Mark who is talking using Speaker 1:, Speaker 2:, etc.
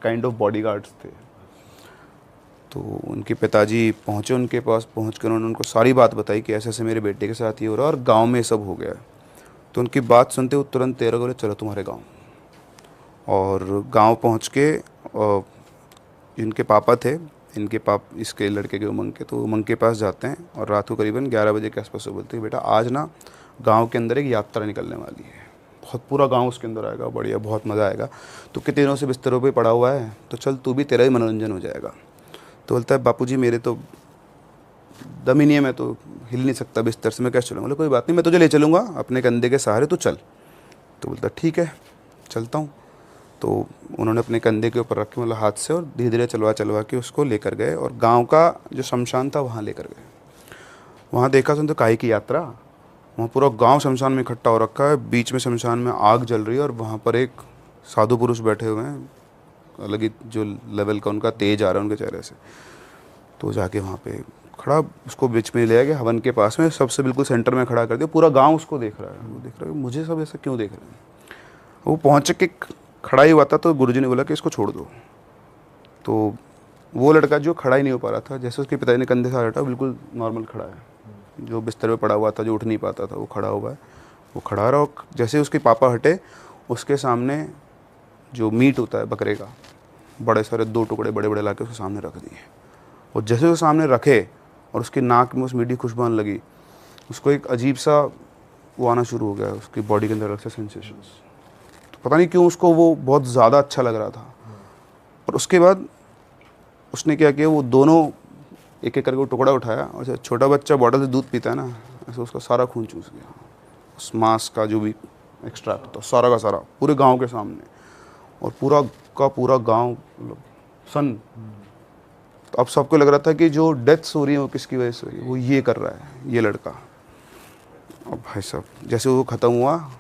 Speaker 1: Kind of bodyguards थे। तो उनके पिताजी पहुँचे, उनके पास पहुँच कर उन्होंने उनको सारी बात बताई कि ऐसे ऐसे मेरे बेटे के साथ ये हो रहा है और गाँव में ये सब हो गया है। तो उनकी बात सुनते वो तुरंत तैयार बोले चलो तुम्हारे गाँव। और गांव पहुंच के इनके पापा थे, इसके लड़के के उमंग के, तो उमंग के पास जाते हैं और रात को करीबन 11 बजे के आसपास वो बोलते हैं बेटा आज ना गांव के अंदर एक यात्रा निकलने वाली है, बहुत पूरा गांव उसके अंदर आएगा, बढ़िया बहुत मज़ा आएगा। तो कितने दिनों से बिस्तरों पे पड़ा हुआ है, तो चल तू भी, तेरा ही मनोरंजन हो जाएगा। तो बोलता है बापूजी मेरे तो दम ही नहीं है, मैं तो हिल नहीं सकता बिस्तर से, मैं कैसे चलूँगा? बोले कोई बात नहीं, मैं तुझे ले चलूँगा अपने कंधे के सहारे, तो चल। तो बोलता ठीक है चलता हूँ। तो उन्होंने अपने कंधे के ऊपर रखे मतलब हाथ से, और धीरे धीरे चलवा चलवा के उसको लेकर गए और गांव का जो शमशान था वहाँ लेकर गए। वहाँ देखा तो काहे की यात्रा, वहाँ पूरा गांव शमशान में इकट्ठा हो रखा है, बीच में शमशान में आग जल रही है और वहाँ पर एक साधु पुरुष बैठे हुए हैं, अलग ही जो लेवल का उनका तेज आ रहा है उनके चेहरे से। तो जाके वहाँ पे खड़ा, उसको बीच में ले गया हवन के पास में, सबसे बिल्कुल सेंटर में खड़ा कर दिया। पूरा गाँव उसको देख रहा है, वो देख रहा है मुझे सब ऐसा क्यों देख रहे हैं। वो पहुँच के खड़ा ही हुआ था तो गुरुजी ने बोला कि इसको छोड़ दो। तो वो लड़का जो खड़ा ही नहीं हो पा रहा था, जैसे उसके पिताजी ने कंधे से हटा, बिल्कुल नॉर्मल खड़ा है। जो बिस्तर पे पड़ा हुआ था, जो उठ नहीं पाता था, वो खड़ा हुआ है। वो खड़ा रहा और जैसे उसके पापा हटे, उसके सामने जो मीट होता है बकरे का, बड़े सारे 2 टुकड़े बड़े बड़े ला के उसके सामने रख दिए। और जैसे वो सामने रखे और उसकी नाक में उस मीट की खुशबू आने लगी, उसको एक अजीब सा वो आना शुरू हो गया, उसकी बॉडी के अंदर अलग से सेंसेशंस। पता नहीं क्यों उसको वो बहुत ज़्यादा अच्छा लग रहा था। और उसके बाद उसने क्या किया, वो दोनों एक एक करके वो टुकड़ा उठाया और जैसे छोटा बच्चा बॉटल से दूध पीता है ना, ऐसे उसका सारा खून चूस गया। उस मांस का जो भी एक्सट्रैक्ट था सारा का सारा पूरे गांव के सामने, और पूरा का पूरा गांव मतलब सन। तो अब सबको लग रहा था कि जो डेथ्स हो रही है वो किसकी वजह से हो रही है, वो ये कर रहा है ये लड़का। अब भाई साहब जैसे वो ख़त्म हुआ,